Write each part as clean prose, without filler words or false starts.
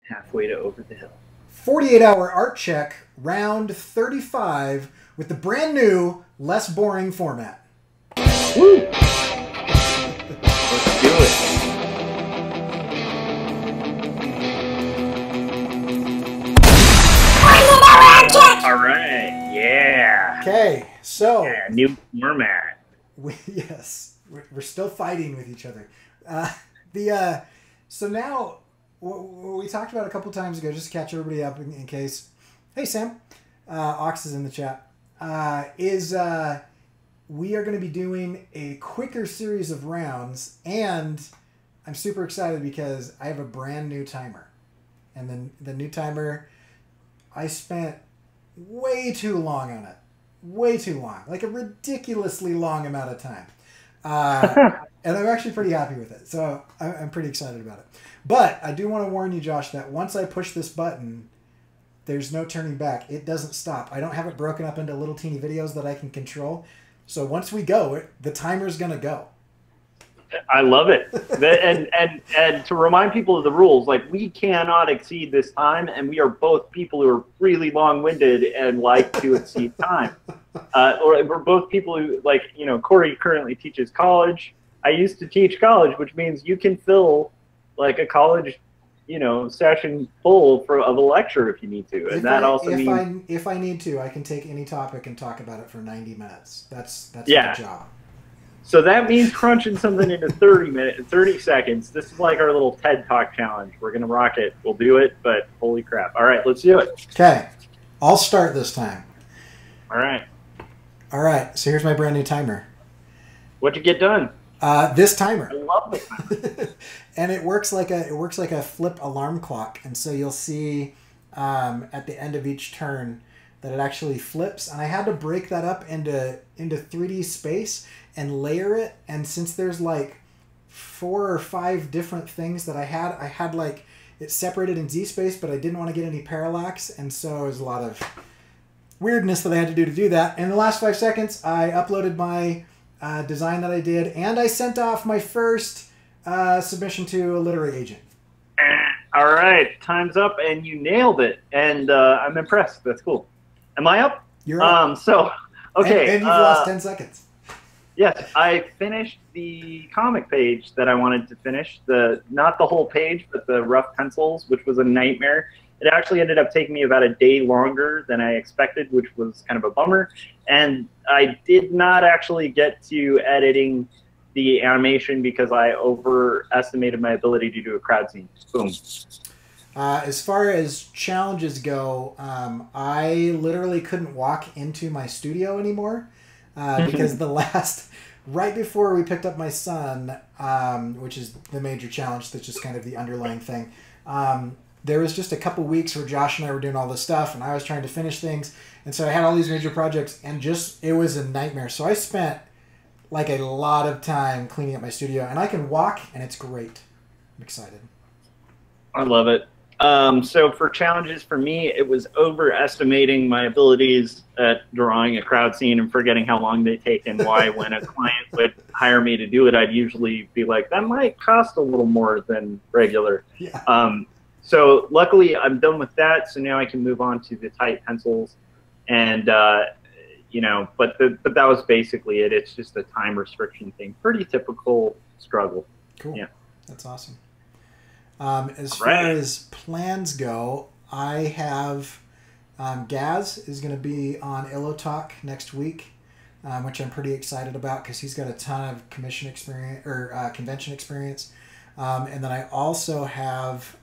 halfway to over the hill. 48-hour art check, round 35, with the brand new, less boring format. Woo! Let's do it. All right, yeah. Okay, so yeah, new format. Yes, we're still fighting with each other. So now what we talked about a couple times ago, just to catch everybody up in case. Hey Sam, Ox is in the chat. We are going to be doing a quicker series of rounds, and I'm super excited because I have a brand new timer, and then the new timer, I spent way too long on it. Way too long. Like a ridiculously long amount of time. And I'm actually pretty happy with it. So I'm pretty excited about it. But I do want to warn you, Josh, that once I push this button, there's no turning back. It doesn't stop. I don't have it broken up into little teeny videos that I can control. So once we go, the timer's going to go. I love it. and to remind people of the rules, like, we cannot exceed this time, and we are both people who are really long-winded and like to exceed time. Or we're both people who, like, you know, Cory currently teaches college. I used to teach college, which means you can fill like a college, you know, session full of a lecture if you need to. And if I need to, I can take any topic and talk about it for 90 minutes. That's yeah. my job. So that means crunching something into 30 seconds. This is like our little TED Talk challenge. We're going to rock it. We'll do it, but holy crap. All right, let's do it. Okay. I'll start this time. All right. All right. So here's my brand new timer. What'd you get done? This timer. I love this timer. And it works like a flip alarm clock. And so you'll see at the end of each turn that it actually flips. And I had to break that up into 3D space and layer it. And since there's like 4 or 5 different things that I had like it separated in Z space, but I didn't want to get any parallax. And so it was a lot of weirdness that I had to do that. In the last 5 seconds, I uploaded my design that I did, and I sent off my first submission to a literary agent. All right, time's up, and you nailed it, and I'm impressed. That's cool. Am I up? You're up. So, okay. And you've lost 10 seconds. Yes, I finished the comic page that I wanted to finish. Not the whole page, but the rough pencils, which was a nightmare. It actually ended up taking me about a day longer than I expected, which was kind of a bummer. And I did not actually get to editing the animation because I overestimated my ability to do a crowd scene. Boom. As far as challenges go, I literally couldn't walk into my studio anymore because right before we picked up my son, which is the major challenge, that's just kind of the underlying thing, there was just a couple weeks where Josh and I were doing all this stuff, and I was trying to finish things, and so I had all these major projects, and it was a nightmare. So I spent like a lot of time cleaning up my studio, and I can walk, and it's great. I'm excited. I love it. So for challenges for me, it was overestimating my abilities at drawing a crowd scene and forgetting how long they take, and why when a client would hire me to do it, I'd usually be like, that might cost a little more than regular. Yeah. So luckily I'm done with that. So now I can move on to the tight pencils, and you know, but that was basically it. It's just a time restriction thing. Pretty typical struggle. Cool. Yeah. That's awesome. As far as plans go, I have Gaz is going to be on Illo Talk next week, which I'm pretty excited about because he's got a ton of commission experience or convention experience. And then I also have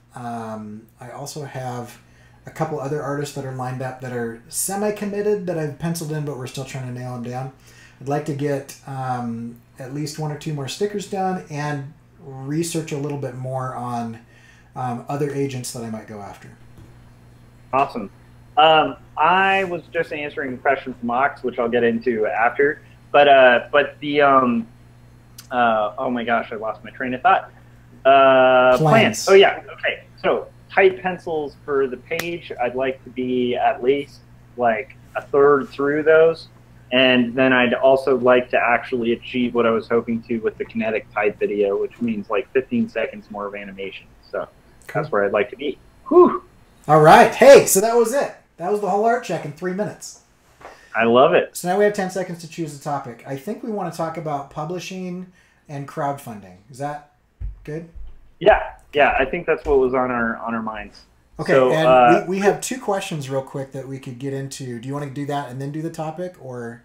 a couple other artists that are lined up that are semi-committed that I've penciled in, but we're still trying to nail them down. I'd like to get at least 1 or 2 more stickers done and research a little bit more on other agents that I might go after. Awesome. I was just answering a question from Ox, which I'll get into after. But the oh my gosh, I lost my train of thought. Plans. Oh yeah. Okay. So tight pencils for the page. I'd like to be at least like a third through those. And then I'd also like to actually achieve what I was hoping to with the kinetic type video, which means like 15 seconds more of animation. So that's where I'd like to be. Whew. All right. Hey, so that was it. That was the whole art check in 3 minutes. I love it. So now we have 10 seconds to choose a topic. I think we want to talk about publishing and crowdfunding. Is that good? Yeah, yeah. I think that's what was on our minds. Okay, So, and we have 2 questions real quick that we could get into. Do you want to do that and then do the topic, or?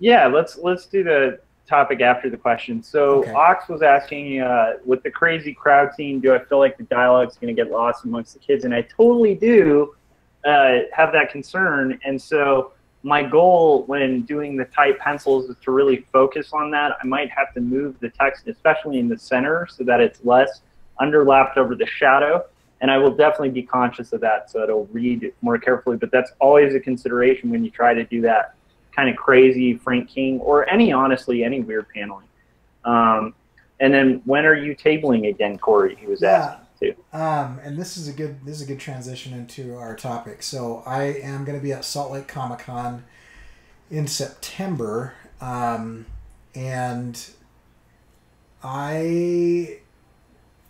yeah, let's do the topic after the question. So, Okay. Ox was asking, with the crazy crowd scene, do I feel like the dialogue's going to get lost amongst the kids? And I totally do have that concern. And so, my goal when doing the tight pencils is to really focus on that. I might have to move the text, especially in the center, so that it's less underlapped over the shadow. And I will definitely be conscious of that, so it'll read more carefully. But that's always a consideration when you try to do that kind of crazy Frank King or honestly, any weird paneling. And then when are you tabling again, Cory? He was asking too. And this is a good transition into our topic. So I am going to be at Salt Lake Comic-Con in September, and I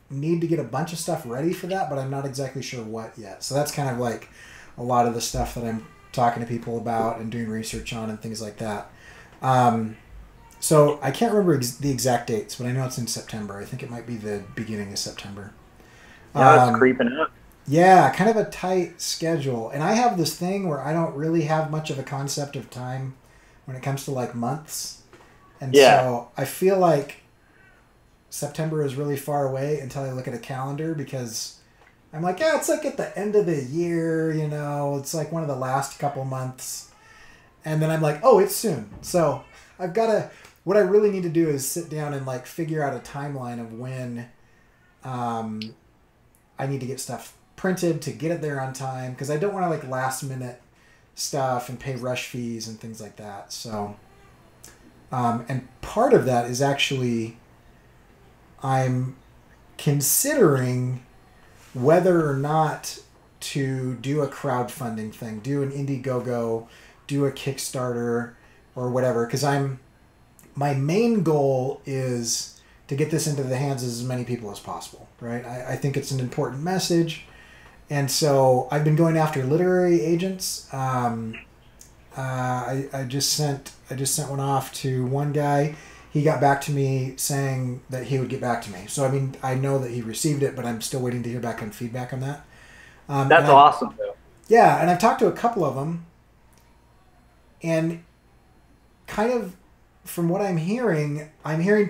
need to get a bunch of stuff ready for that, but I'm not exactly sure what yet. So that's kind of like a lot of the stuff that I'm talking to people about and doing research on and things like that. So I can't remember the exact dates, but I know it's in September. I think it might be the beginning of September. Yeah, it's creeping up. Yeah, kind of a tight schedule. And I have this thing where I don't really have much of a concept of time when it comes to like months. And so I feel like September is really far away until I look at a calendar, because I'm like, yeah, it's like at the end of the year, you know, it's like one of the last couple months. And then I'm like, oh, it's soon. So I've got to, what I really need to do is sit down and like figure out a timeline of when I need to get stuff printed to get it there on time, because I don't want to like last minute stuff and pay rush fees and things like that. So, and part of that is actually, I'm considering whether or not to do a crowdfunding thing, do an Indiegogo, do a Kickstarter or whatever, because my main goal is to get this into the hands of as many people as possible, right? I think it's an important message. And so I've been going after literary agents. I just sent one off to one guy. He got back to me saying that he would get back to me. So, I mean, I know that he received it, but I'm still waiting to hear back on feedback on that. That's awesome, though. Yeah, and I've talked to a couple of them, and kind of from what I'm hearing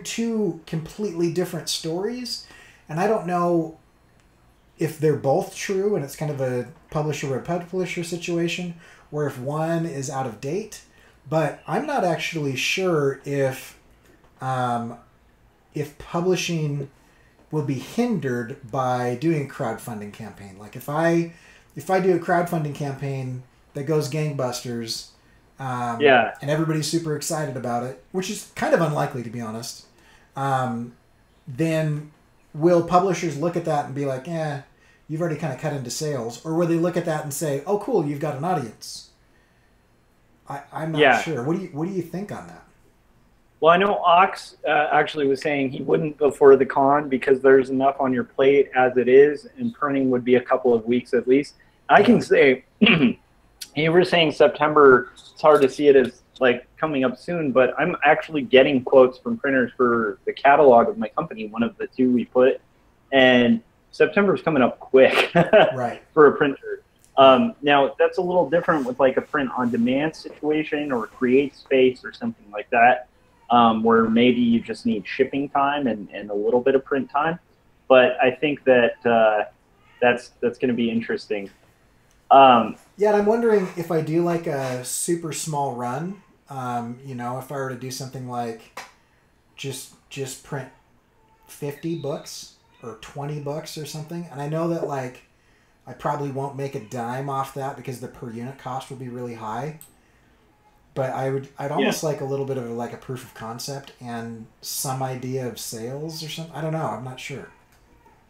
2 completely different stories, and I don't know if they're both true and it's kind of a publisher situation, or if one is out of date. But I'm not actually sure if publishing will be hindered by doing a crowdfunding campaign. Like if I do a crowdfunding campaign that goes gangbusters, and everybody's super excited about it, which is kind of unlikely to be honest, then will publishers look at that and be like, you've already kind of cut into sales? Or will they look at that and say, oh cool, you've got an audience? I'm not sure. What do you think on that? Well, I know Ox actually was saying he wouldn't before the con because there's enough on your plate as it is, and printing would be a couple of weeks at least. I can say, you were saying September, it's hard to see it as like coming up soon, but I'm actually getting quotes from printers for the catalog of my company, one of the 2 we put, and September's coming up quick right. for a printer. Now, that's a little different with like a print-on-demand situation or create space or something like that, where maybe you just need shipping time and a little bit of print time. But I think that that's going to be interesting. Yeah, and I'm wondering if I do like a super small run, you know, if I were to do something like just print 50 books or 20 books or something. And I know that like I probably won't make a dime off that because the per unit cost would be really high. But I'd almost like a little bit of like a proof of concept and some idea of sales or something. I don't know. I'm not sure.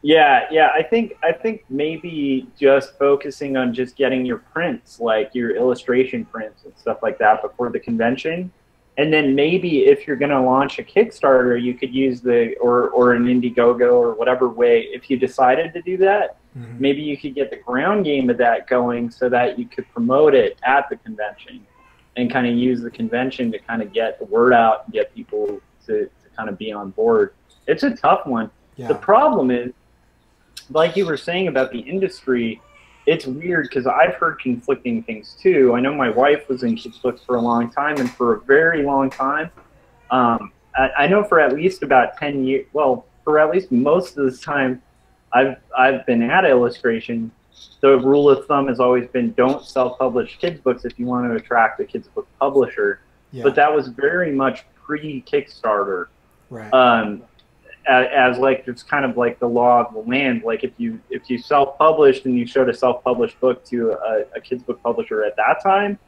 Yeah. I think maybe just focusing on just getting your prints, like your illustration prints and stuff like that before the convention. And then maybe if you're going to launch a Kickstarter, you could use or an Indiegogo or whatever way, if you decided to do that, maybe you could get the ground game of that going so that you could promote it at the convention and kind of use the convention to kind of get the word out and get people to kind of be on board. It's a tough one. Yeah. The problem is, like you were saying about the industry, it's weird because I've heard conflicting things too. I know my wife was in kids books for a long time, and for a very long time, I know for at least about 10 years, well, for at least most of this time I've been at illustration, the rule of thumb has always been don't self-publish kids books if you want to attract a kids book publisher. Yeah. But that was very much pre-Kickstarter. Right. As like it's kind of like the law of the land. Like if you self-published and you showed a self-published book to a kids book publisher at that time,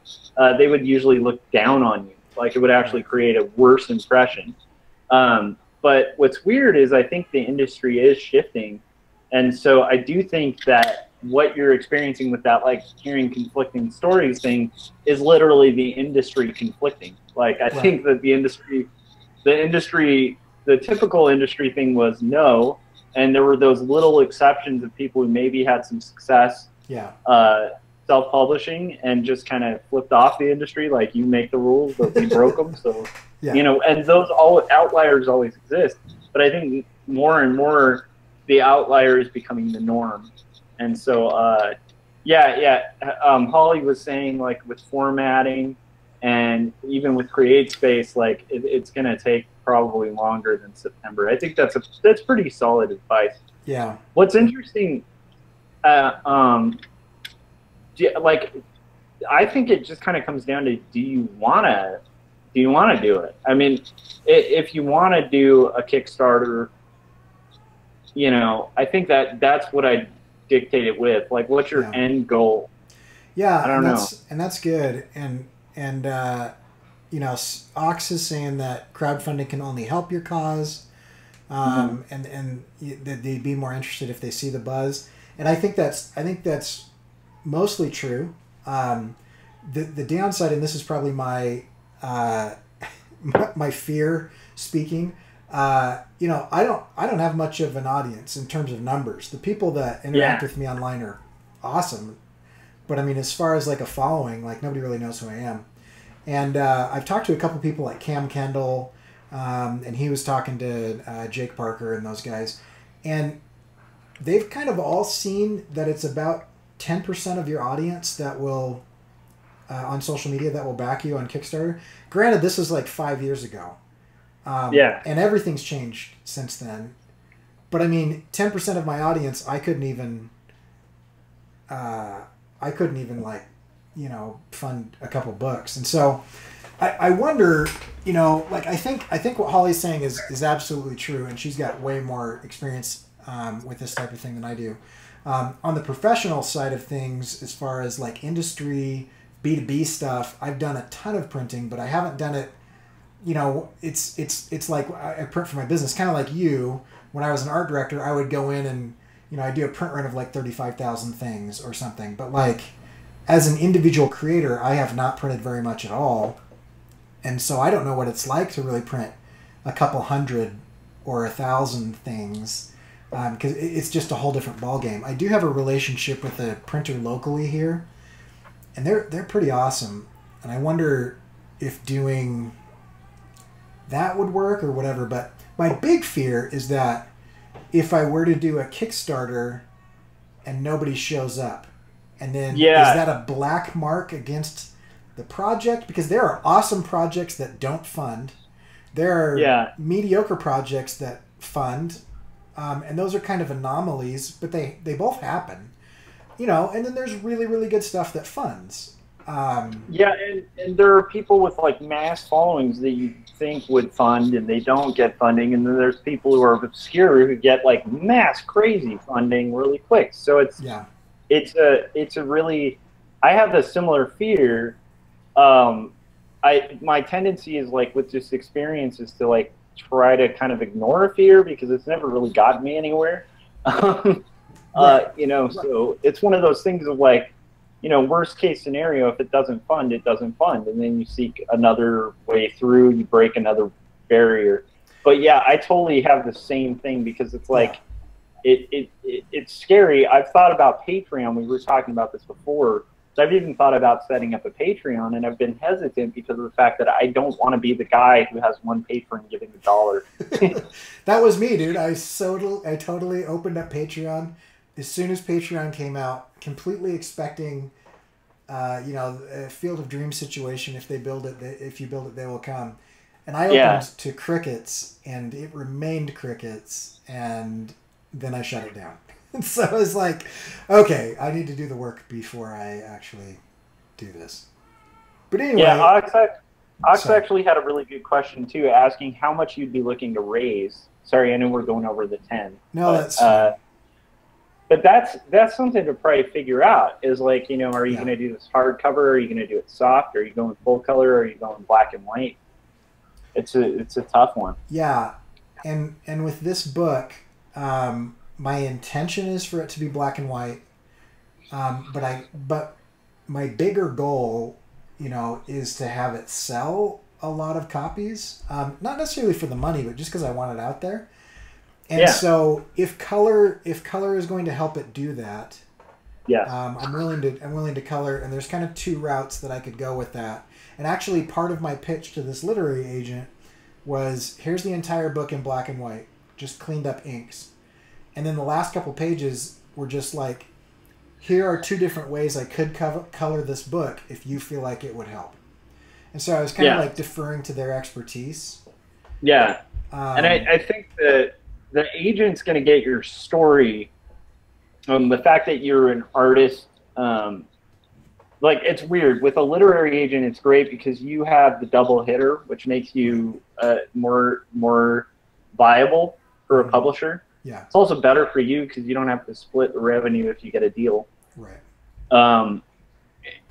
they would usually look down on you. Like it would actually create a worse impression. But what's weird is I think the industry is shifting, and so I do think that what you're experiencing with that, like hearing conflicting stories thing, is literally the industry conflicting. Like I think that the typical industry thing was no, and there were those little exceptions of people who maybe had some success self-publishing and just kind of flipped off the industry, like you make the rules, but we broke them. So, you know, and those outliers always exist. But I think more and more the outlier is becoming the norm. And so, Holly was saying, like, with formatting and even with CreateSpace, like, it's going to take probably longer than September. I think that's pretty solid advice. Yeah. What's interesting, like, I think it just kind of comes down to, do you want to do it? I mean, if you want to do a Kickstarter, you know, I think that's what I dictate it with. Like, what's your end goal? Yeah, I don't know. And that's good. And you know, Ox is saying that crowdfunding can only help your cause, and they'd be more interested if they see the buzz. And I think that's mostly true. The downside, and this is probably my my fear speaking. You know, I don't have much of an audience in terms of numbers. The people that interact with me online are awesome, but I mean, as far as like a following, like nobody really knows who I am. And I've talked to a couple people like Kemble, and he was talking to Jake Parker and those guys, and they've kind of all seen that it's about 10% of your audience that will on social media that will back you on Kickstarter. Granted, this is like 5 years ago. And everything's changed since then. But I mean, 10% of my audience, I couldn't even like, you know, fund a couple books. And so I wonder, you know, like I think what Holly's saying is absolutely true, and she's got way more experience with this type of thing than I do. On the professional side of things, as far as like industry, B2B stuff, I've done a ton of printing, but I haven't done it. You know, it's like I print for my business, kind of like you. When I was an art director, I would go in and, you know, I do a print run of like 35,000 things or something. But like, as an individual creator, I have not printed very much at all, and so I don't know what it's like to really print a couple hundred or 1,000 things, because it's just a whole different ballgame. I do have a relationship with a printer locally here, and they're pretty awesome, and I wonder if doing that would work or whatever. But my big fear is that if I were to do a Kickstarter and nobody shows up, and then is that a black mark against the project? Because there are awesome projects that don't fund. There are mediocre projects that fund, and those are kind of anomalies, but they both happen. You know, and then there's really, really good stuff that funds. And there are people with like mass followings that you think would fund and they don't get funding, and then there's people who are obscure who get like mass crazy funding really quick. So it's a really, I have a similar fear. My tendency is like with this experience is to like try to kind of ignore a fear because it's never really gotten me anywhere. You know, so it's one of those things of like, you know, worst case scenario, if it doesn't fund, it doesn't fund. And then you seek another way through, you break another barrier. But yeah, I totally have the same thing because it's like, it's scary. I've thought about Patreon. We were talking about this before. So I've even thought about setting up a Patreon, and I've been hesitant because of the fact that I don't want to be the guy who has one patron giving $1. That was me, dude. I totally opened up Patreon as soon as Patreon came out, completely expecting, a Field of Dreams situation. If you build it, they will come. And I opened to crickets, and it remained crickets, and then I shut it down. So I was like, okay, I need to do the work before I actually do this. But anyway. Yeah, Ox actually had a really good question, too, asking how much you'd be looking to raise. Sorry, I know we're going over the 10. No, that's fine. But that's something to probably figure out, is like, are you going to do this hardcover? Are you going to do it soft? Are you going full color? Or are you going black and white? It's a tough one. Yeah. And with this book, my intention is for it to be black and white, but my bigger goal, is to have it sell a lot of copies. Not necessarily for the money, but just because I want it out there. And so, if color is going to help it do that, I'm willing to color. And there's kind of two routes that I could go with that. And actually, part of my pitch to this literary agent was, here's the entire book in black and white, just cleaned up inks. And then the last couple pages were just like, here are two different ways I could color this book if you feel like it would help. And so I was kind of like deferring to their expertise. Yeah. And I think that the agent's going to get your story. The fact that you're an artist, like, it's weird. With a literary agent, it's great because you have the double hitter, which makes you more viable for a publisher. Yeah. It's also better for you because you don't have to split the revenue if you get a deal. Right.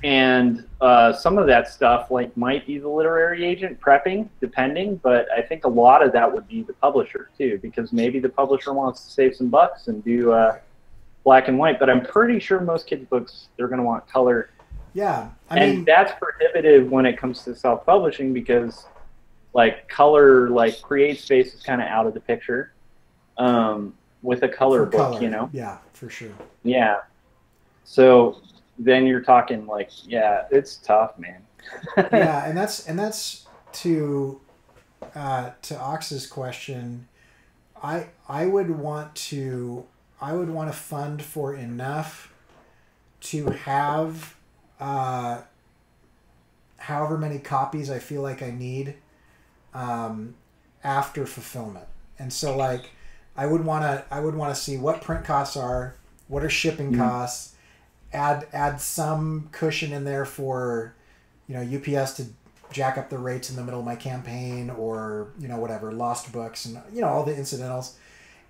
And some of that stuff might be the literary agent prepping, depending, but I think a lot of that would be the publisher too, because maybe the publisher wants to save some bucks and do black and white, but I'm pretty sure most kids' books, they're going to want color. Yeah. I mean, that's prohibitive when it comes to self-publishing because color, create space is kind of out of the picture. With a color book, Yeah, for sure. Yeah. So then you're talking it's tough, man. Yeah, and that's to Ox's question. I would want to fund for enough to have however many copies I feel like I need after fulfillment. And so I would want to see what print costs are, what are shipping costs, add some cushion in there for, UPS to jack up the rates in the middle of my campaign, or, whatever, lost books and, all the incidentals,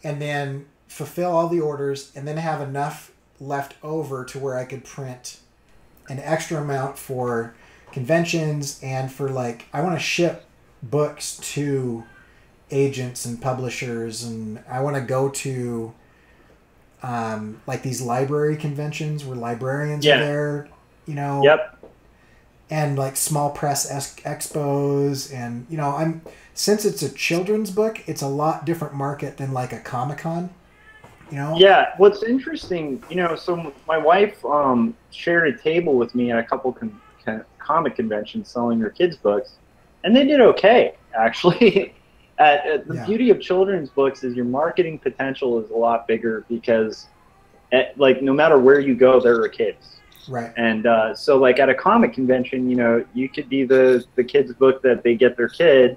and then fulfill all the orders and then have enough left over to where I could print an extra amount for conventions and for I want to ship books to agents and publishers, and I want to go to these library conventions where librarians are there, and small press expos, and since it's a children's book, it's a lot different market than a Comic-Con. Yeah, what's interesting, so my wife shared a table with me at a couple comic conventions selling her kids' books, and they did okay, actually. The beauty of children's books is your marketing potential is a lot bigger because, no matter where you go, there are kids. Right. And so, at a comic convention, you could be the kid's book that they get their kid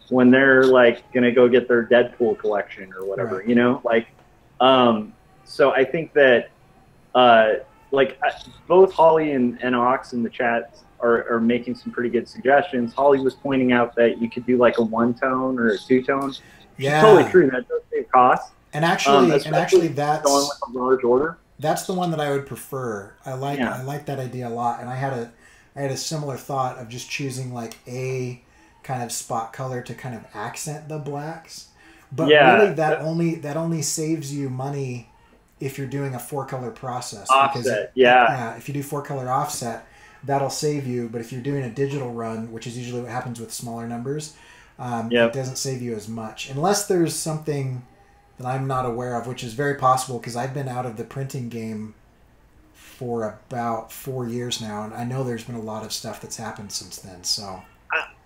when they're, going to go get their Deadpool collection or whatever, right. So I think that, both Holly and Ox in the chat are making some pretty good suggestions. Holly was pointing out that you could do a one-tone or a two-tone. Yeah. It's totally true. That does save costs. And actually, that's going with a large order. That's the one that I would prefer. I like that idea a lot. And I had a similar thought of just choosing a kind of spot color to kind of accent the blacks. But really, that only saves you money if you're doing a 4-color process. Offset, if you do 4-color offset, that'll save you. But if you're doing a digital run, which is usually what happens with smaller numbers, it doesn't save you as much. Unless there's something that I'm not aware of, which is very possible because I've been out of the printing game for about 4 years now, and I know there's been a lot of stuff that's happened since then. So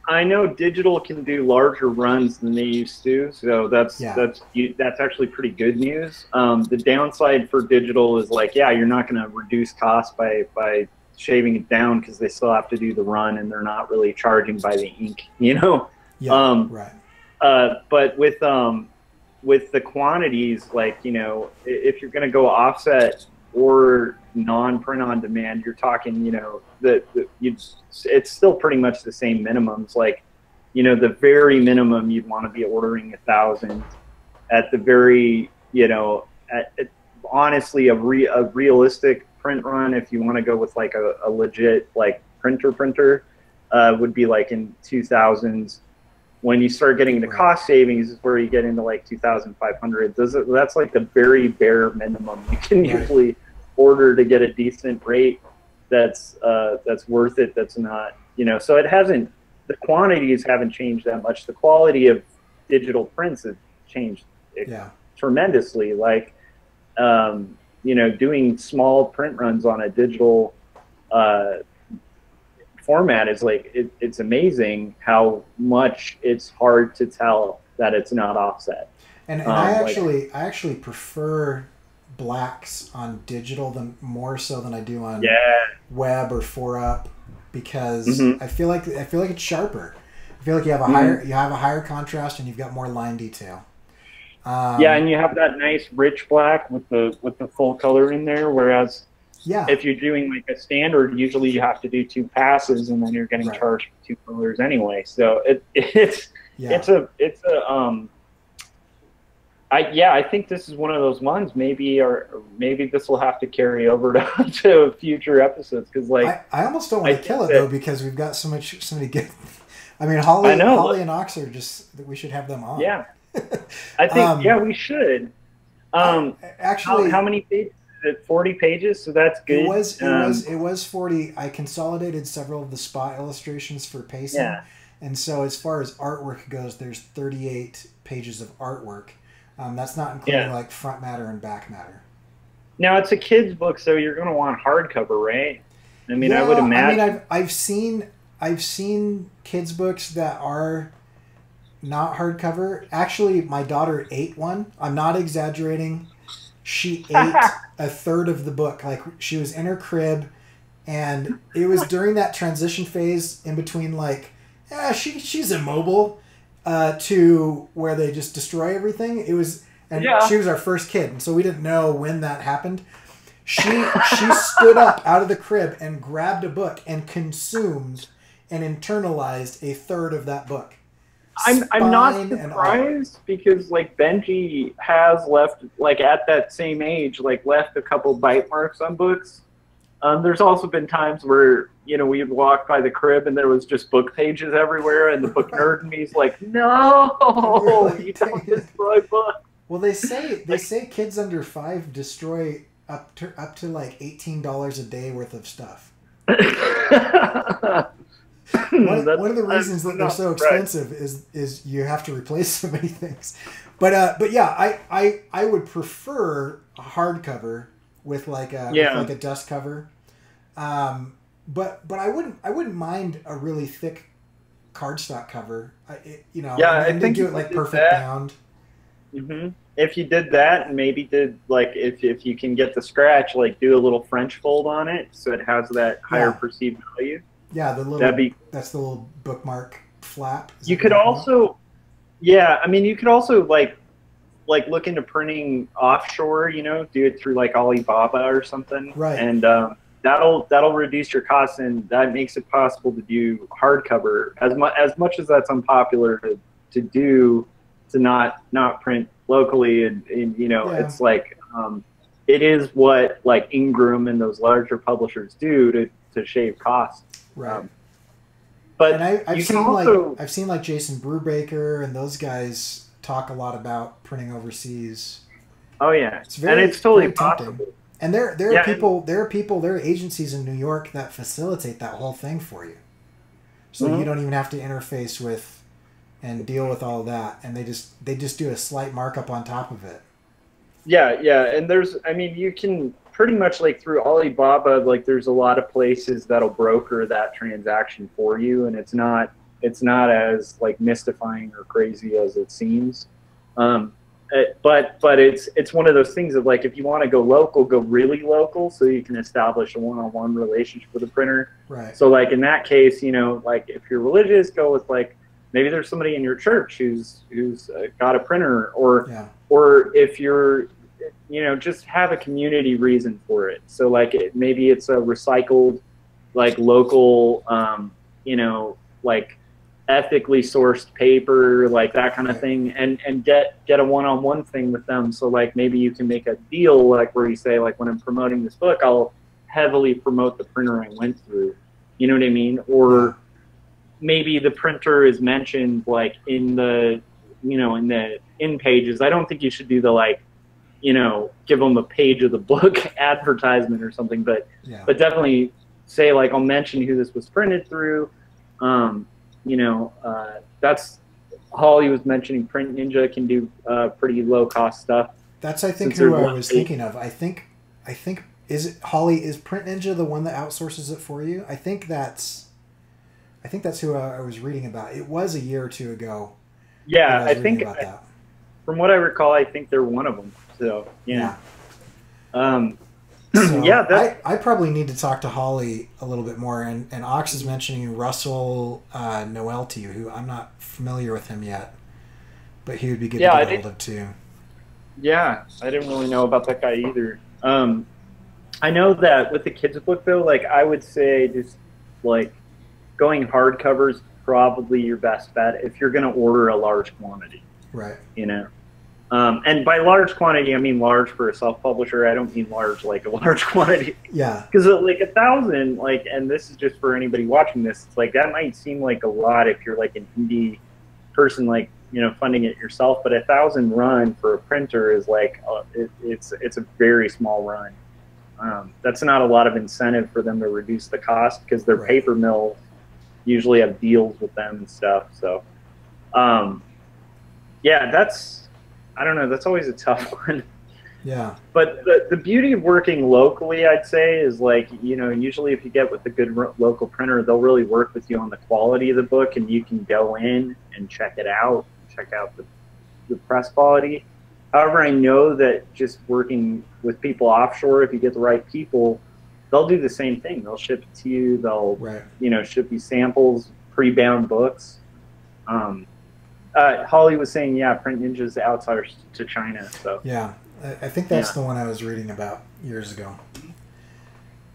I know digital can do larger runs than they used to, so that's actually pretty good news. The downside for digital is like, yeah, you're not going to reduce costs by shaving it down because they still have to do the run and they're not really charging by the ink, you know. Right. But with the quantities, like, you know, if you're going to go offset or non-print on demand, you're talking, you know, it's still pretty much the same minimums. Like, you know, the very minimum you'd want to be ordering 1,000. At the very, you know, honestly, a realistic print run, if you want to go with like a legit like printer, would be like in 2000s. When you start getting into cost savings is where you get into like 2,500. That's like the very bare minimum you can usually order to get a decent rate that's worth it. That's not, you know, so the quantities haven't changed that much. The quality of digital prints has changed tremendously. Like, you know, doing small print runs on a digital format is like, it's amazing how much it's hard to tell that it's not offset. And I actually prefer blacks on digital more so than I do on web or 4-up, because I feel like it's sharper. I feel like you have a higher contrast and you've got more line detail. And you have that nice rich black with the full color in there, whereas if you're doing like a standard, usually you have to do 2 passes and then you're getting charged for 2 colors anyway. So I think this is one of those ones. Maybe this will have to carry over to future episodes, because like I almost don't want to kill it though, because we've got so many good. I mean, Holly and Ox are just, we should have them on. Yeah, I think we should. Actually, how many pages? Is it 40 pages? So that's good. It was 40. I consolidated several of the spot illustrations for pacing, and so as far as artwork goes, there's 38 pages of artwork. That's not including like front matter and back matter. Now it's a kid's book, so you're going to want hardcover, right? I mean, I would imagine. I mean, I've seen kids books that are not hardcover. Actually, my daughter ate one. I'm not exaggerating. She ate a third of the book. Like, she was in her crib, and it was during that transition phase in between, like, she's immobile, to where they just destroy everything. She was our first kid, and so we didn't know when that happened. She stood up out of the crib and grabbed a book and consumed and internalized a third of that book. I'm not surprised, because like Benji has left, like at that same age, like left a couple bite marks on books. There's also been times where, you know, we'd walk by the crib and there was just book pages everywhere, and the book nerd in me is like, no, you don't destroy books. Well, they say kids under 5 destroy up to like $18 a day worth of stuff. One of the reasons that they're so expensive is you have to replace so many things. But yeah, I would prefer a hardcover with like a dust cover. But I wouldn't mind a really thick cardstock cover. I think do it like perfect bound. Mm-hmm. If you did that, and maybe did like if you can get the scratch, like do a little French fold on it so it has that higher perceived value. Yeah, that's the little bookmark flap. You could also, you could also like look into printing offshore. You know, do it through like Alibaba or something, right? And that'll reduce your costs, and that makes it possible to do hardcover. As much as that's unpopular to do, to not print locally, and it's like it is what like Ingram and those larger publishers do to shave costs. Right. But I've seen like Jason Brubaker and those guys talk a lot about printing overseas. Oh yeah, it's totally possible. And there are agencies in New York that facilitate that whole thing for you, so you don't even have to interface with and deal with all that, and they just do a slight markup on top of it. Yeah, and I mean, you can pretty much like through Alibaba, like there's a lot of places that'll broker that transaction for you, and it's not as like mystifying or crazy as it seems. Um, but it's one of those things of like if you want to go local, go really local, so you can establish a one-on-one relationship with the printer. Right. So like in that case, like if you're religious, go with like maybe there's somebody in your church who's got a printer, or if you're just have a community reason for it. So like maybe it's a recycled, like local, like ethically sourced paper, like that kind of thing, and get a one-on-one thing with them. So like maybe you can make a deal like where you say like when I'm promoting this book, I'll heavily promote the printer I went through. You know what I mean? Or maybe the printer is mentioned like in the in pages. I don't think you should do the like give them a page of the book advertisement or something, but definitely say like I'll mention who this was printed through. That's Holly was mentioning. Print Ninja can do pretty low cost stuff. That's I think who I was thinking of. I think is it Holly? Is Print Ninja the one that outsources it for you? I think that's who I was reading about. It was a year or two ago. Yeah, I think from what I recall, I think they're one of them. So yeah. I probably need to talk to Holly a little bit more. And Ox is mentioning Russell Noel to you, who I'm not familiar with him yet, but he would be good to get hold of too. Yeah, I didn't really know about that guy either. I know that with the kids book though, like I would say just like going hardcover is probably your best bet if you're going to order a large quantity. Right. And by large quantity, I mean large for a self-publisher. I don't mean large like a large quantity. Yeah. Because like 1,000, like, and this is just for anybody watching this, it's like that might seem like a lot if you're like an indie person, like funding it yourself. But 1,000 run for a printer is like it's a very small run. That's not a lot of incentive for them to reduce the cost because their paper mills usually have deals with them and stuff. So, I don't know. That's always a tough one. Yeah. But the beauty of working locally, I'd say, is like, usually if you get with a good local printer, they'll really work with you on the quality of the book, and you can go in and check it out, check out the press quality. However, I know that just working with people offshore, if you get the right people, they'll do the same thing. They'll ship it to you. They'll, ship you samples, pre-bound books. Holly was saying, Print Ninja's outsourced to China. So yeah, I think that's the one I was reading about years ago.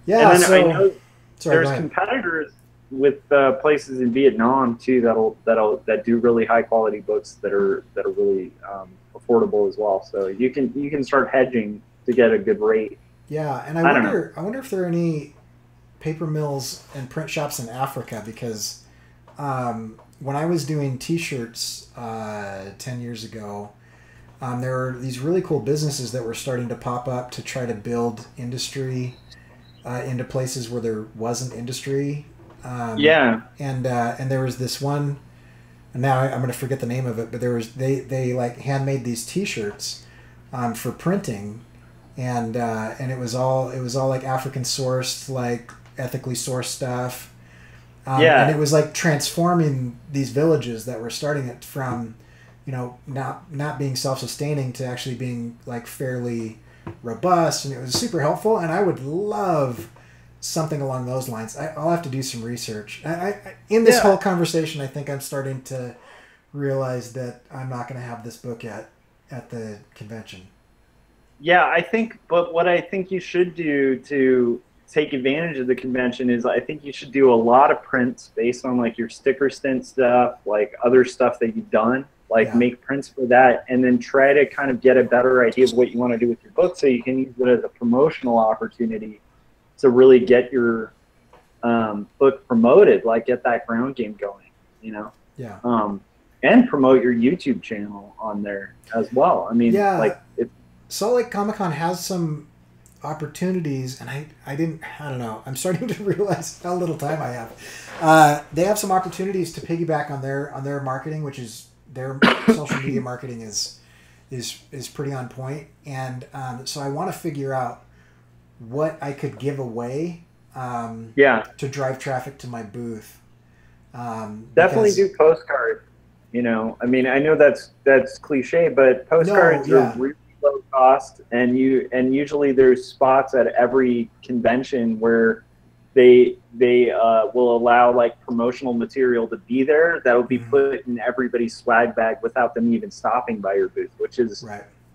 Yeah, and then I know there's competitors with places in Vietnam too that do really high quality books that are really affordable as well. So you can start hedging to get a good rate. Yeah, and I wonder if there are any paper mills and print shops in Africa because. When I was doing T-shirts 10 years ago, there were these really cool businesses that were starting to pop up to try to build industry into places where there wasn't industry. And there was this one. And now I'm going to forget the name of it, but they like handmade these T-shirts for printing, and it was all like African sourced, like ethically sourced stuff. And it was like transforming these villages that were starting it from, not being self-sustaining to actually being like fairly robust, and it was super helpful. And I would love something along those lines. I'll have to do some research. In this whole conversation, I think I'm starting to realize that I'm not going to have this book at the convention. Yeah, but what I think you should do to take advantage of the convention is I think you should do a lot of prints based on like your sticker stint stuff, like other stuff that you've done, like make prints for that, and then try to kind of get a better idea of what you want to do with your book so you can use it as a promotional opportunity to really get your book promoted, like get that ground game going, and promote your YouTube channel on there as well. I mean, Salt Lake Comic-Con has some opportunities, and I don't know. I'm starting to realize how little time I have. They have some opportunities to piggyback on their marketing, which is their social media marketing is is pretty on point, and so I want to figure out what I could give away to drive traffic to my booth. Definitely do postcards. You know, I mean, I know that's cliche, but postcards are really low cost, and usually there's spots at every convention where they will allow like promotional material to be there that'll be put in everybody's swag bag without them even stopping by your booth, which is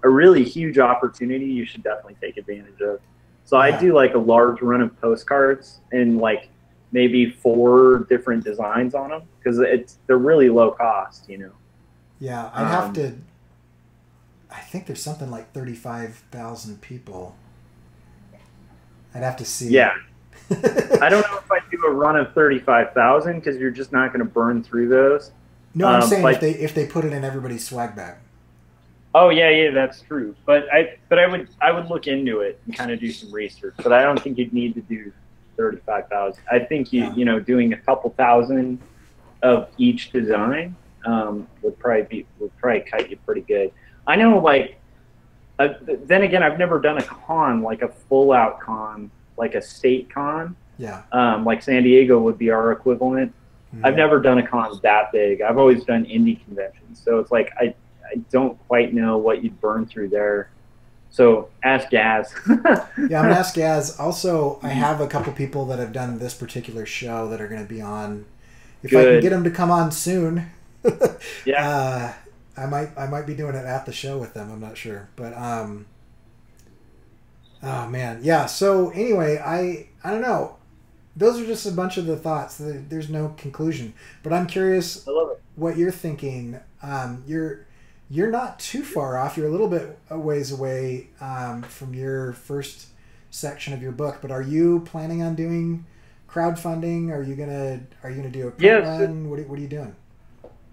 a really huge opportunity you should definitely take advantage of. So I do like a large run of postcards and like maybe 4 different designs on them because they're really low cost, you know. Yeah, I'd have to. I think there's something like 35,000 people. I'd have to see. Yeah. I don't know if I'd do a run of 35,000 because you're just not going to burn through those. No, I'm saying if they put it in everybody's swag bag. Oh yeah, that's true. But I would look into it and kind of do some research. But I don't think you'd need to do 35,000. I think you know, doing a couple thousand of each design would probably cut you pretty good. I know, like, then again, I've never done a con, like a full out con, like a state con. Yeah. Like San Diego would be our equivalent. I've never done a con that big. I've always done indie conventions, so it's like I don't quite know what you'd burn through there. So ask Gaz. Yeah, I'm gonna ask Gaz. Also, I have a couple people that have done this particular show that are going to be on. If I can get them to come on soon, yeah, I might be doing it at the show with them. I'm not sure, but oh man, yeah. So anyway, I don't know. Those are just a bunch of the thoughts. There's no conclusion, but I'm curious what you're thinking. You're not too far off. You're a little bit a ways away from your first section of your book. But are you planning on doing crowdfunding? Are you gonna do a print run? What are you doing?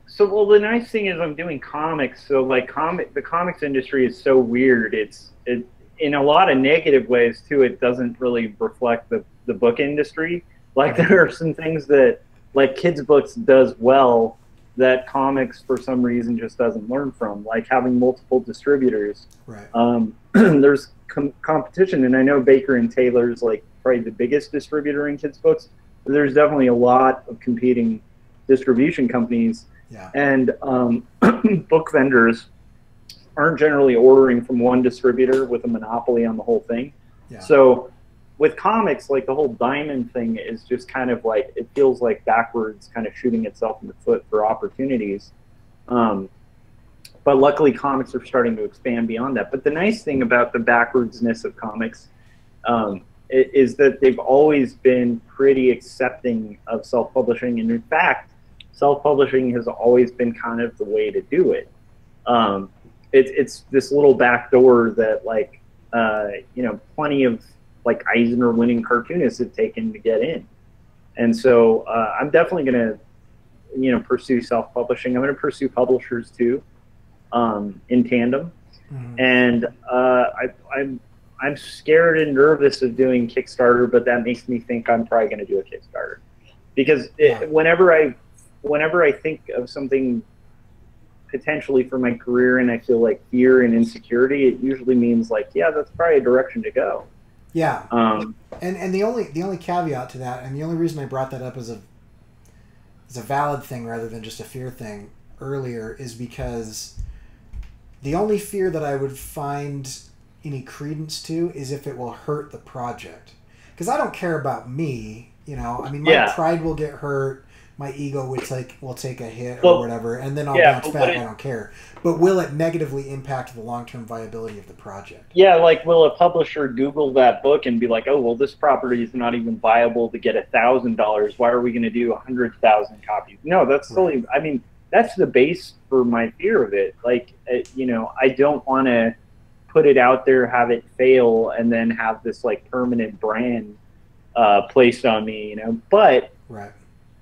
So, well, the nice thing is I'm doing comics. So, like, the comics industry is so weird. It in a lot of negative ways too. It doesn't really reflect the book industry. Like, there are some things that like kids books does well that comics for some reason just doesn't learn from, like having multiple distributors. Right. There's competition, and I know Baker and Taylor's like probably the biggest distributor in kids books. There's definitely a lot of competing distribution companies, and book vendors aren't generally ordering from one distributor with a monopoly on the whole thing. Yeah. So with comics, like the whole diamond thing is just kind of like, it feels like backwards, kind of shooting itself in the foot for opportunities. But luckily comics are starting to expand beyond that. But the nice thing about the backwardsness of comics is that they've always been pretty accepting of self-publishing. And in fact, self-publishing has always been kind of the way to do it. It's this little back door that, like, you know, plenty of like Eisner winning cartoonists have taken to get in. And so I'm definitely going to, you know, pursue self-publishing. I'm going to pursue publishers too, in tandem. And I'm scared and nervous of doing Kickstarter, but that makes me think I'm probably going to do a Kickstarter, because whenever I think of something potentially for my career and I feel like fear and insecurity, it usually means like, yeah, that's probably a direction to go. Yeah. And the only caveat to that, and the only reason I brought that up as a valid thing rather than just a fear thing earlier, is because the only fear that I would find any credence to is if it will hurt the project. Because I don't care about me, you know. I mean, my pride will get hurt. My ego will take a hit or whatever, and then I'll bounce back. I don't care. But will it negatively impact the long-term viability of the project? Yeah, like, will a publisher Google that book and be like, oh, well, this property is not even viable to get $1,000. Why are we going to do 100,000 copies? No, that's totally. I mean, that's the base for my fear of it. Like, you know, I don't want to put it out there, have it fail, and then have this like permanent brand placed on me. You know, but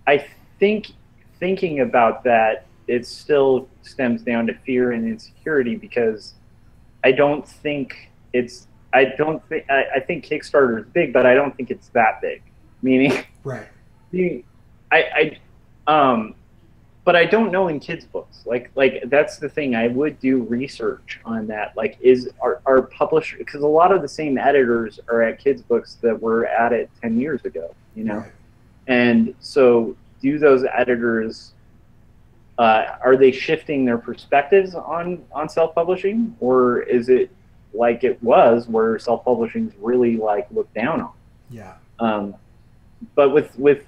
I thinking about that, it still stems down to fear and insecurity, because I think Kickstarter is big, but I don't think it's that big. Meaning, but I don't know in kids' books. Like that's the thing. I would do research on that. Like, are publishers, because a lot of the same editors are at kids' books that were at it 10 years ago. You know, Right. and so do those editors? Are they shifting their perspectives on self-publishing, or is it like it was where self-publishing's really like looked down on? Yeah. But with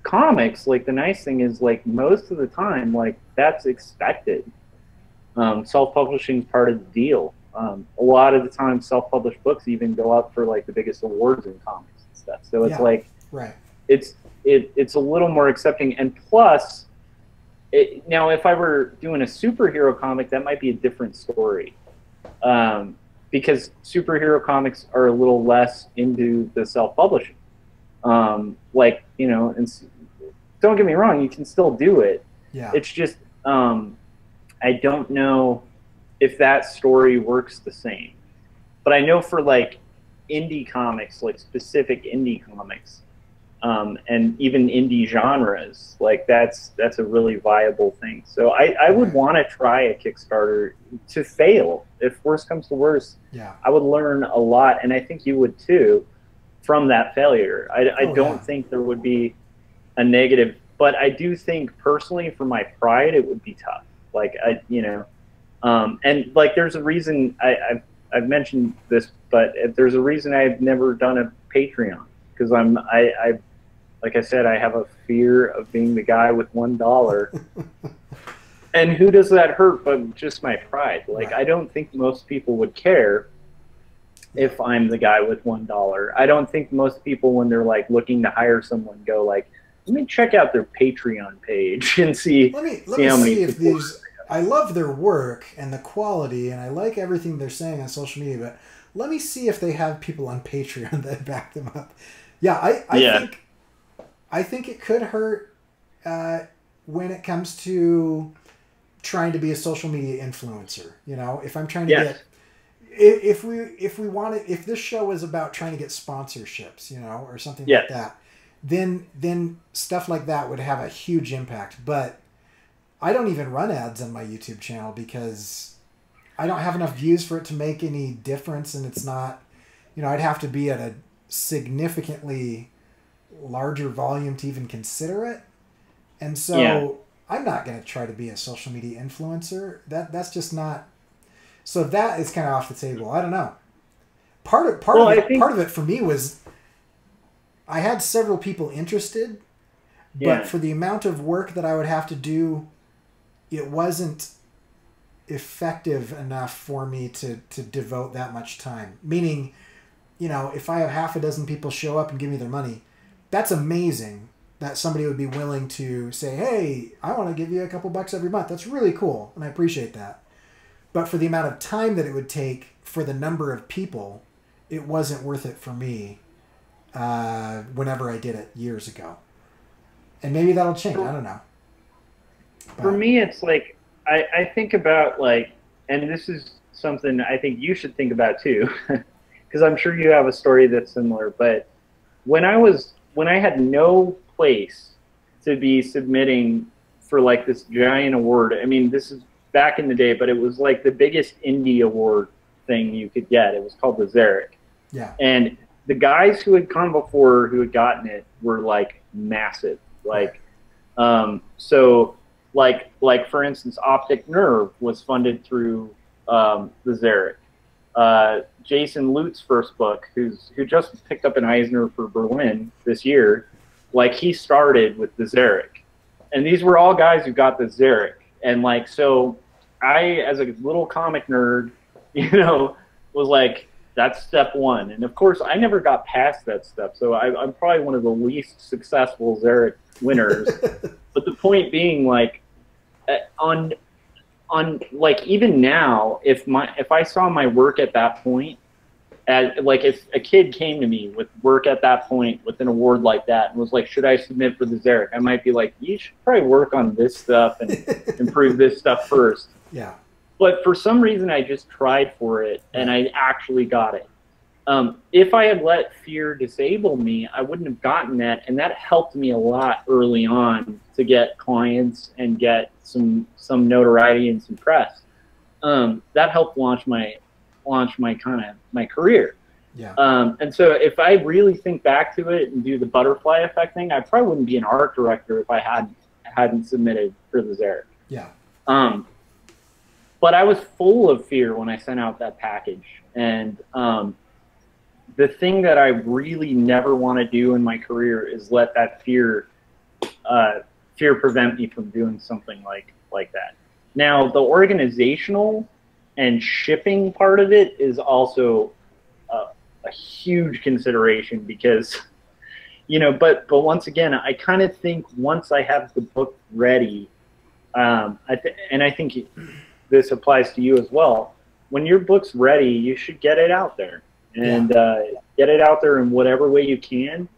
comics, like the nice thing is like most of the time, like that's expected. Self-publishing is part of the deal. A lot of the time, self-published books even go up for like the biggest awards in comics and stuff. So it's Yeah. like Right. it's a little more accepting, and plus. Now, if I were doing a superhero comic, that might be a different story, because superhero comics are a little less into the self-publishing. Like, you know, and don't get me wrong, you can still do it. Yeah. It's just I don't know if that story works the same. But I know for like indie comics, like specific indie comics, and even indie genres, like that's a really viable thing. So I would want to try a Kickstarter to fail. If worst comes to worst, Yeah. I would learn a lot, and I think you would too, from that failure. I don't think there would be a negative, but I do think personally, for my pride, it would be tough. Like and like there's a reason I've mentioned this, but there's a reason I've never done a Patreon, because I like I said, I have a fear of being the guy with $1. And who does that hurt but just my pride? Like, Right. I don't think most people would care if I'm the guy with $1. I don't think most people, when they're like looking to hire someone, go like, let me check out their Patreon page and see Let me how many see if people. these. I love their work and the quality, and I like everything they're saying on social media. But let me see if they have people on Patreon that back them up. Yeah, I think it could hurt when it comes to trying to be a social media influencer. You know, if I'm trying to get, if this show is about trying to get sponsorships, you know, or something like that, then stuff like that would have a huge impact. But I don't even run ads on my YouTube channel because I don't have enough views for it to make any difference, and it's not, you know, I'd have to be at a significantly larger volume to even consider it. And so I'm not going to try to be a social media influencer. That's just not. So that is kind of off the table. I don't know. Part of it for me was I had several people interested, but for the amount of work that I would have to do, it wasn't effective enough for me to devote that much time. Meaning, you know, if I have half a dozen people show up and give me their money, that's amazing that somebody would be willing to say, hey, I want to give you a couple bucks every month. That's really cool, and I appreciate that. But for the amount of time that it would take for the number of people, it wasn't worth it for me whenever I did it years ago. And maybe that'll change. I don't know. For me, it's like, I think about like, and this is something I think you should think about too, because I'm sure you have a story that's similar, but when I had no place to be submitting for like this giant award, I mean, this is back in the day, but it was like the biggest indie award thing you could get. It was called the Zarek. Yeah. And the guys who had come before who had gotten it were like massive. Like, so like for instance, Optic Nerve was funded through the Zarek. Jason Lute's first book, who just picked up an Eisner for Berlin this year, like he started with the Zarek. And these were all guys who got the Zarek. And like, so I, as a little comic nerd, you know, was like, that's step one. And of course, I never got past that step. So I'm probably one of the least successful Zarek winners. But the point being, like, on like even now, if I saw my work at that point, like if a kid came to me with work at that point with an award like that and was like, should I submit for the Zarek? I might be like, you should probably work on this stuff and improve this stuff first. Yeah. But for some reason, I just tried for it and I actually got it. If I had let fear disable me, I wouldn't have gotten that, and that helped me a lot early on to get clients and get some notoriety and some press. That helped launch my my career. Yeah. And so if I really think back to it and do the butterfly effect thing, I probably wouldn't be an art director if I hadn't submitted for the Xeric. Yeah. But I was full of fear when I sent out that package, and the thing that I really never want to do in my career is let that fear prevent me from doing something like that. Now, the organizational and shipping part of it is also a huge consideration because, but once again, I kind of think once I have the book ready, and I think this applies to you as well. When your book's ready, you should get it out there and get it out there in whatever way you can.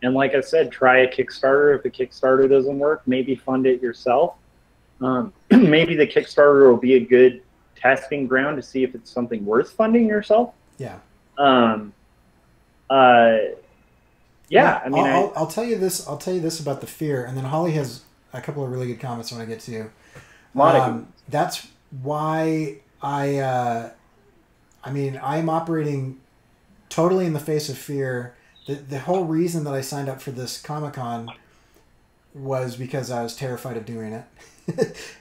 And like I said, try a Kickstarter. If the Kickstarter doesn't work, maybe fund it yourself. Maybe the Kickstarter will be a good testing ground to see if it's something worth funding yourself. Yeah. Yeah. I mean, I'll tell you this. I'll tell you this about the fear, and then Holly has a couple of really good comments I want to get to. That's why I'm operating totally in the face of fear. The whole reason that I signed up for this Comic-Con was because I was terrified of doing it.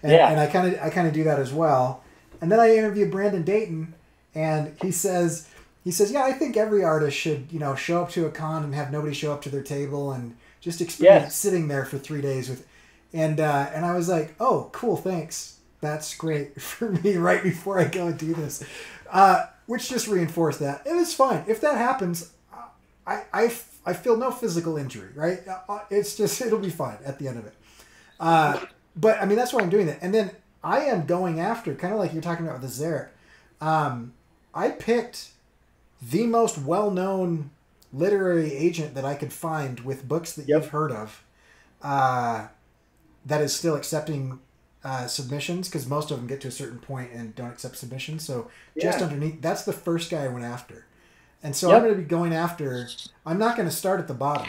And I kind of do that as well. And then I interviewed Brandon Dayton, and he says, yeah, I think every artist should, show up to a con and have nobody show up to their table and just experience sitting there for 3 days with, and I was like, oh, cool, thanks. That's great for me right before I go and do this, which just reinforced that. And it's fine. If that happens, I feel no physical injury, right? It's just, it'll be fine at the end of it. But I mean, that's why I'm doing that. And then I am going after, kind of like you're talking about with the Xeric. I picked the most well-known literary agent that I could find with books that you've heard of, that is still accepting submissions, because most of them get to a certain point and don't accept submissions. So just underneath, that's the first guy I went after. And so I'm going to be going after, I'm not going to start at the bottom.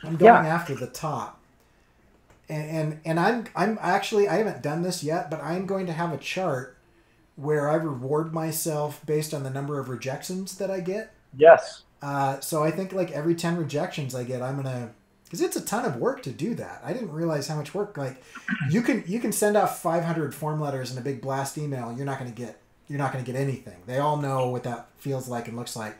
I'm going after the top. And I'm actually, I haven't done this yet, but I'm going to have a chart where I reward myself based on the number of rejections that I get. Yes. So I think like every 10 rejections I get, I'm going to, because it's a ton of work to do that. I didn't realize how much work, like you can send out 500 form letters in a big blast email. You're not going to get anything. They all know what that feels like and looks like.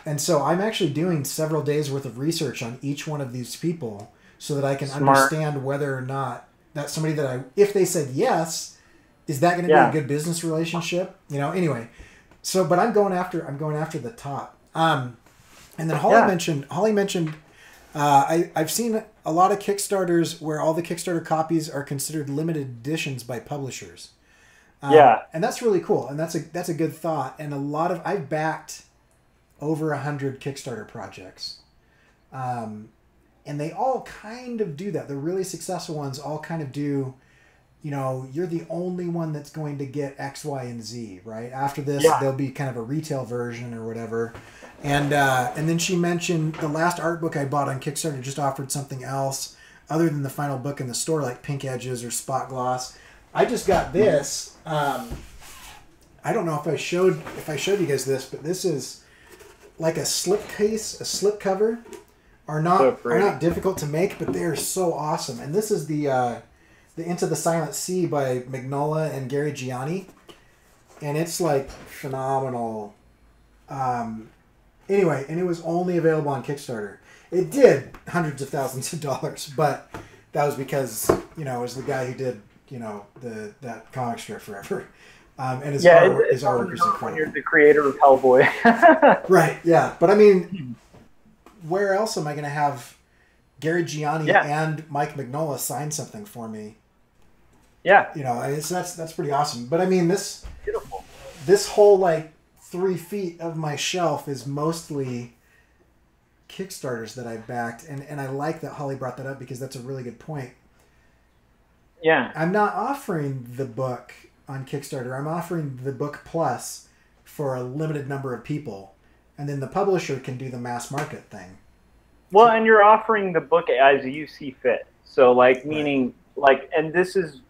And so I'm actually doing several days worth of research on each one of these people so that I can understand whether or not that's somebody that if they said yes, is that going to be a good business relationship? Anyway. So, but I'm going after the top. And then Holly mentioned, I've seen a lot of Kickstarters where all the Kickstarter copies are considered limited editions by publishers. And that's really cool. And that's a good thought. And I've backed over 100 Kickstarter projects. And they all kind of do that. The really successful ones all kind of do, you're the only one that's going to get X, Y, and Z, right? After this, there'll be kind of a retail version or whatever. And then she mentioned the last art book I bought on Kickstarter just offered something else other than the final book in the store, like pink edges or spot gloss. I just got this. I don't know if I showed you guys this, but this is like a slip case, a slip cover. Are not difficult to make, but they are so awesome. And this is the Into the Silent Sea by Mignola and Gary Gianni, and it's like phenomenal. Anyway, and it was only available on Kickstarter. It did hundreds of thousands of dollars, but that was because it was the guy who did that comic strip forever. And his artwork is incredible. When you're the creator of Hellboy, right? Yeah, but I mean, where else am I going to have Gary Gianni and Mike Mignola sign something for me? Yeah, so that's pretty awesome. But I mean, this beautiful. This whole like 3 feet of my shelf is mostly Kickstarters that I've backed, and I like that Holly brought that up because that's a really good point. Yeah, I'm not offering the book on Kickstarter. I'm offering the book plus for a limited number of people. and then the publisher can do the mass market thing. Well, and you're offering the book as you see fit. So, like, meaning, like, and this is,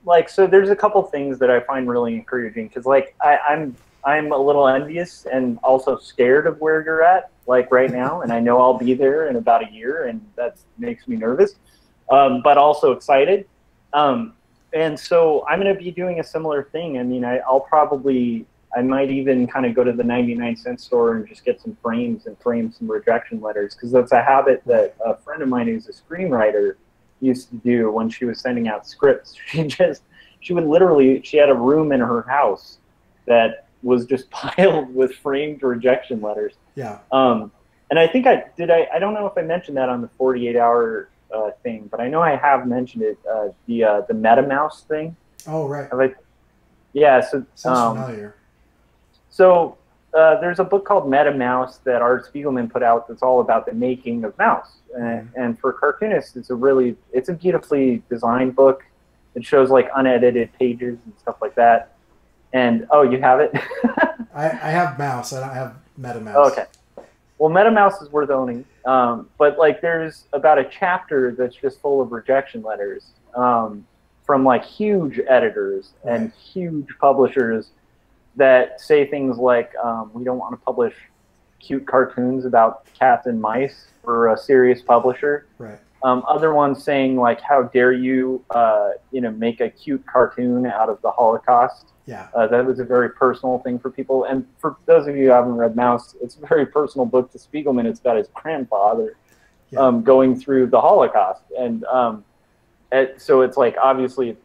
like, so there's a couple things that I find really encouraging, because, like, I'm a little envious and also scared of where you're at, like, right now, and I know I'll be there in about a year, and that makes me nervous, but also excited. And so I'm going to be doing a similar thing. I mean, I might even kind of go to the 99-cent store and just get some frames and frame some rejection letters, because that's a habit that a friend of mine who's a screenwriter used to do when she was sending out scripts. She would literally, she had a room in her house that was just piled with framed rejection letters. Yeah. And I think I don't know if I mentioned that on the 48-hour thing, but I know I have mentioned it, the MetaMouse thing. Oh, right. Yeah, so sounds familiar. So there's a book called MetaMouse that Art Spiegelman put out that's all about the making of mouse. And for cartoonists, it's a beautifully designed book. It shows like unedited pages and stuff like that. And oh, you have it? I have Mouse. I don't have MetaMouse. Oh, okay. Well, MetaMouse is worth owning. But like there's about a chapter that's just full of rejection letters from like huge editors and huge publishers that say things like, we don't want to publish cute cartoons about cats and mice for a serious publisher. Right. Other ones saying like, how dare you, make a cute cartoon out of the Holocaust. Yeah. That was a very personal thing for people. And for those of you who haven't read Mouse, it's a very personal book to Spiegelman. It's about his grandfather going through the Holocaust. And so it's like, obviously,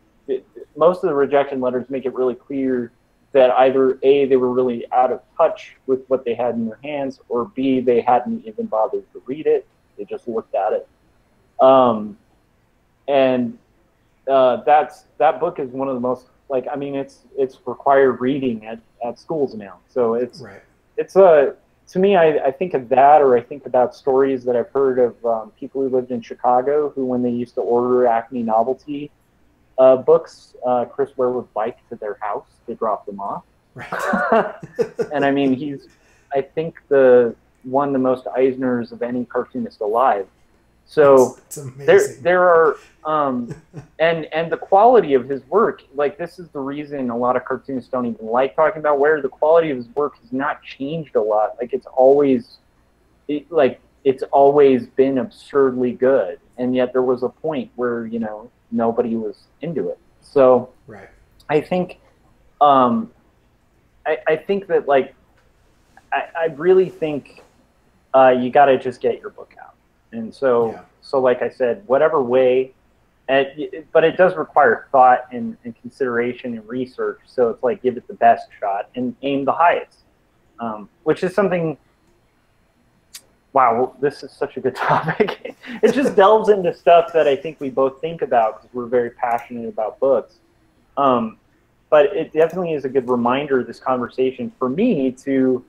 most of the rejection letters make it really clear that either A, they were really out of touch with what they had in their hands, or B, they hadn't even bothered to read it. They just looked at it. That book is one of the most, like, I mean, it's required reading at schools now. So to me, I think of that, or I think about stories that I've heard of people who lived in Chicago who, when they used to order Acme Novelty books, Chris Ware would bike to their house to drop them off. Right. And I mean, I think won the most Eisners of any cartoonist alive. So there are, and the quality of his work, like this is the reason a lot of cartoonists don't even like talking about Ware. The quality of his work has not changed a lot. Like it's always been absurdly good. And yet there was a point where, nobody was into it. So I think, I think that like, I really think you got to just get your book out. And so, like I said, whatever way, but it does require thought and consideration and research. So it's like, give it the best shot and aim the highest, which is something, wow, this is such a good topic. It just delves into stuff that I think we both think about because we're very passionate about books. But it definitely is a good reminder, this conversation, for me to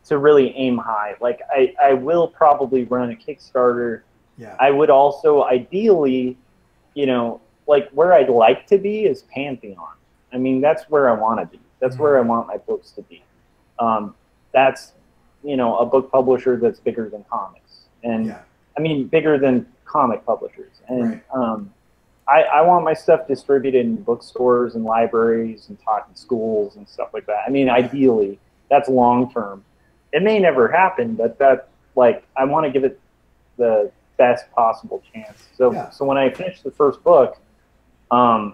really aim high. Like I will probably run a Kickstarter. Yeah. I would also ideally, like where I'd like to be is Pantheon. I mean, that's where I want to be. That's where I want my books to be. That's, a book publisher that's bigger than comics. And I mean, bigger than comic publishers. And I want my stuff distributed in bookstores and libraries and taught in schools and stuff like that. I mean, ideally, that's long term. It may never happen, but I want to give it the best possible chance. So when I finish the first book, along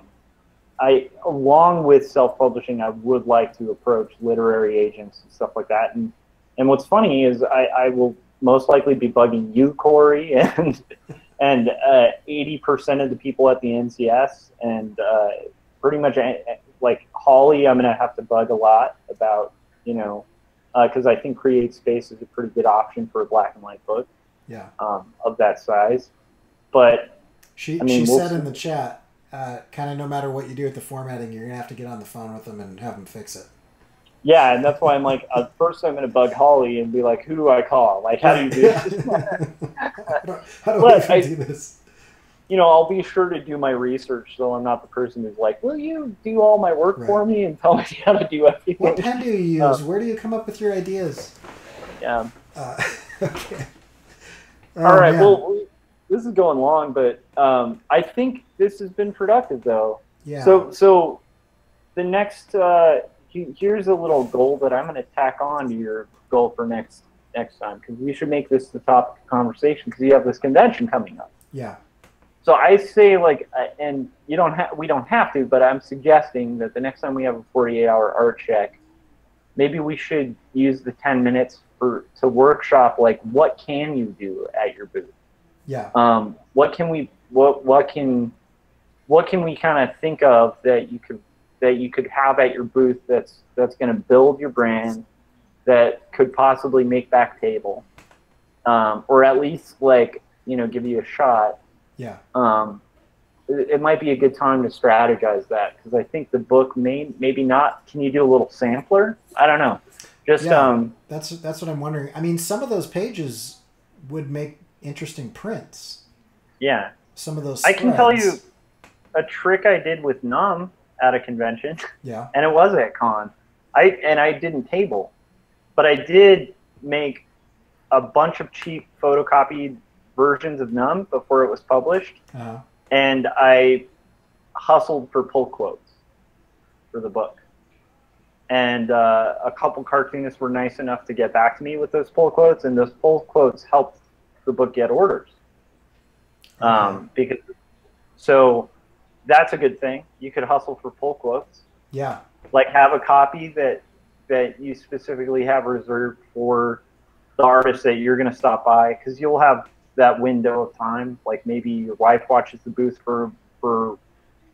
with self-publishing, I would like to approach literary agents and stuff like that. And what's funny is I will most likely be bugging you, Cory, and 80% of the people at the NCS, and pretty much like Holly, I'm going to have to bug a lot about, because I think Create Space is a pretty good option for a black and white book. Of that size. But she said in the chat, kind of no matter what you do with the formatting, you're gonna have to get on the phone with them and have them fix it. Yeah, and that's why I'm like, first I'm gonna bug Holly and be like, who do I call? Like, how do you do this? how do I do this? I'll be sure to do my research, so I'm not the person who's like, will you do all my work for me and tell me how to do everything? What pen do you use? Where do you come up with your ideas? Yeah. Okay. Oh, All right. man. Well, this is going long, but I think this has been productive, though. Yeah. So the next here's a little goal that I'm going to tack on to your goal for next time, because we should make this the topic of conversation, because you have this convention coming up. Yeah. So I say, like, and we don't have to, but I'm suggesting that the next time we have a 48-hour art check, maybe we should use the 10 minutes to workshop, like, what can you do at your booth? Yeah. What can we kind of think of that you could have at your booth that's going to build your brand, that could possibly make back table, or at least, like, give you a shot. Yeah. It might be a good time to strategize that, because I think the book maybe not. Can you do a little sampler? I don't know. Just that's what I'm wondering. I mean, some of those pages would make interesting prints. Yeah. Some of those. I can tell you a trick I did with Numb at a convention. Yeah. And it was at con. I didn't table, but I did make a bunch of cheap photocopied versions of Numb before it was published. Uh-huh. And I hustled for pull quotes for the book. And a couple cartoonists were nice enough to get back to me with those pull quotes, and those pull quotes helped the book get orders. So that's a good thing. You could hustle for pull quotes. Yeah. Like, have a copy that you specifically have reserved for the artist that you're going to stop by, because you'll have that window of time. Like, maybe your wife watches the booth for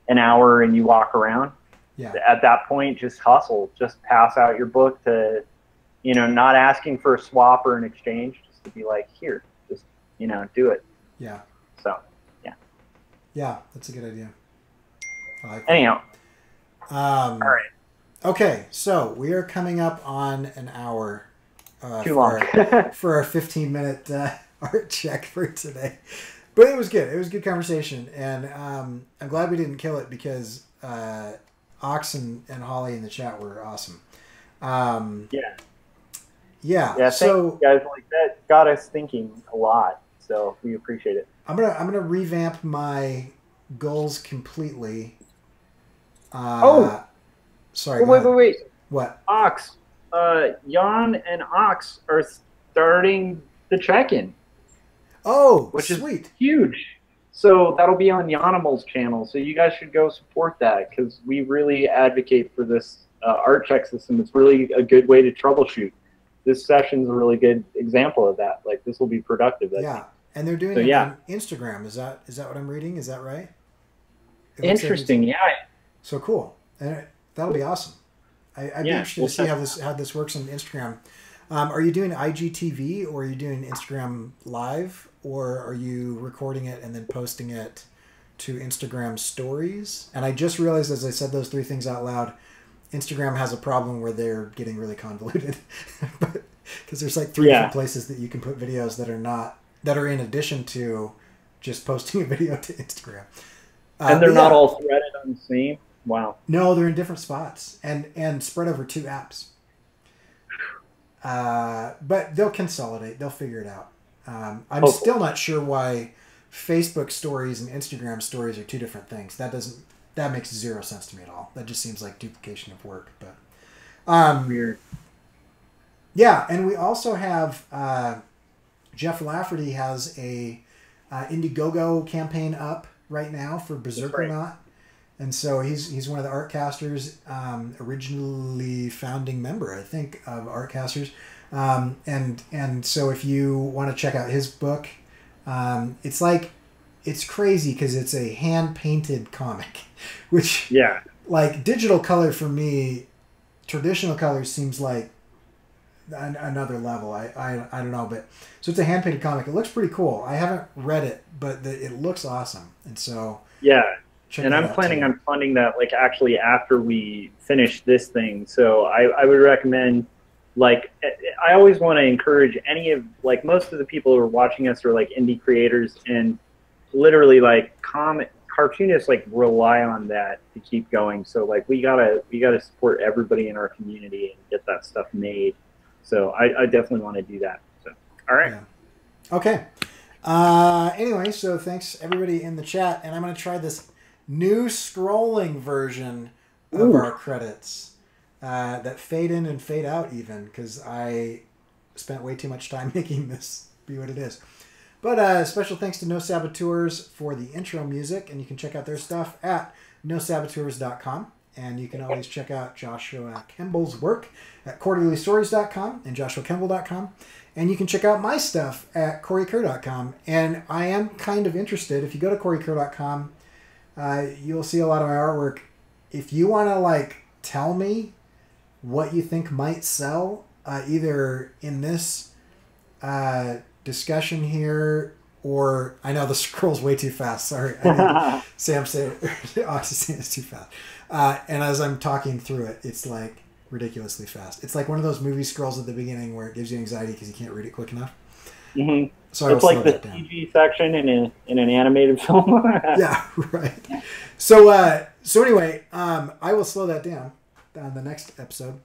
an hour and you walk around. Yeah. At that point, just hustle. Just pass out your book to, not asking for a swap or an exchange, just to be like, here, just, do it. Yeah. So, yeah. Yeah, that's a good idea. I like that. Anyhow. All right. Okay, so we are coming up on an hour. Too long. For our 15-minute art check for today. But it was good. It was a good conversation. And I'm glad we didn't kill it, because Ox and Holly in the chat were awesome. Yeah. Yeah. So thank you guys, like, that got us thinking a lot. So we appreciate it. I'm gonna revamp my goals completely. Sorry. Wait. What? Ox. Jan and Ox are starting the check-in. Oh, which sweet. Is huge. So that'll be on Yanimal's channel. So you guys should go support that, because we really advocate for this art check system. It's really a good way to troubleshoot. This session's a really good example of that. Like, this will be productive. Yeah, and they're doing it on Instagram. Is that what I'm reading? Is that right? Interesting. Yeah. So cool. And that'll be awesome. I'd be interested to see how this works on Instagram. Are you doing IGTV, or are you doing Instagram Live, or are you recording it and then posting it to Instagram Stories? And I just realized, as I said those three things out loud, Instagram has a problem where they're getting really convoluted, because there's like three different places that you can put videos that are in addition to just posting a video to Instagram. And they're not all threaded on the same. Wow. No, they're in different spots and spread over 2 apps. But they'll consolidate. They'll figure it out. I'm still not sure why Facebook stories and Instagram stories are 2 different things. That makes 0 sense to me at all. That just seems like duplication of work. But weird. Yeah, and we also have Jeff Lafferty has a Indiegogo campaign up right now for Berserkernaut. And so he's one of the Artcasters, originally founding member, I think, of Artcasters. And so if you want to check out his book, it's crazy because it's a hand-painted comic, which, like, digital color for me, traditional color seems like another level. I don't know, but so it's a hand-painted comic. It looks pretty cool. I haven't read it, but it looks awesome. And so and I'm planning on funding that, like, actually after we finish this thing. So I would recommend, like, I always want to encourage any of, like, most of the people who are watching us are, like, indie creators, and literally, like, cartoonists, like, rely on that to keep going. So, like, we gotta support everybody in our community and get that stuff made. So I definitely want to do that. So, all right. Yeah. Okay. Anyway, so thanks everybody in the chat, and I'm going to try this new scrolling version of our credits that fade in and fade out even, because I spent way too much time making this be what it is. But special thanks to No Saboteurs for the intro music, and you can check out their stuff at nosaboteurs.com. And you can always check out Joshua Kemble's work at quarterlystories.com and joshuakemble.com. And you can check out my stuff at corykerr.com. And I am kind of interested. If you go to corykerr.com, you'll see a lot of my artwork. If you want to like tell me what you think might sell, either in this discussion here, or I know the scroll's way too fast. Sorry, Sam said Oxy saying it's too fast. And as I'm talking through it, it's like ridiculously fast. It's like one of those movie scrolls at the beginning where it gives you anxiety because you can't read it quick enough. Mm-hmm. So it's like the CG section in an animated film. Yeah, right. So anyway, I will slow that down on the next episode.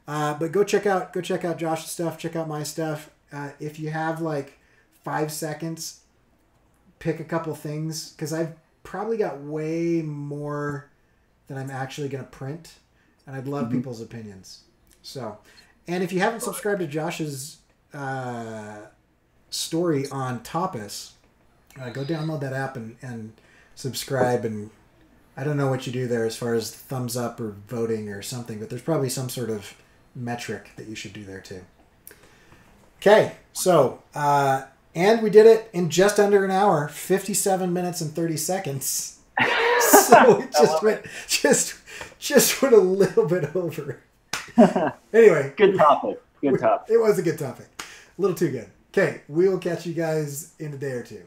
But go check out Josh's stuff. Check out my stuff. If you have like 5 seconds, pick a couple things, because I've probably got way more than I'm actually going to print, and I'd love people's opinions. So, and if you haven't subscribed to Josh's story on Tapas, go download that app and subscribe. And I don't know what you do there as far as thumbs up or voting or something, but there's probably some sort of metric that you should do there too. Okay, so and we did it in just under an hour, 57 minutes and 30 seconds. So it just went a little bit over. Anyway, good topic. Good topic. It was a good topic. A little too good. Okay, we will catch you guys in a day or two.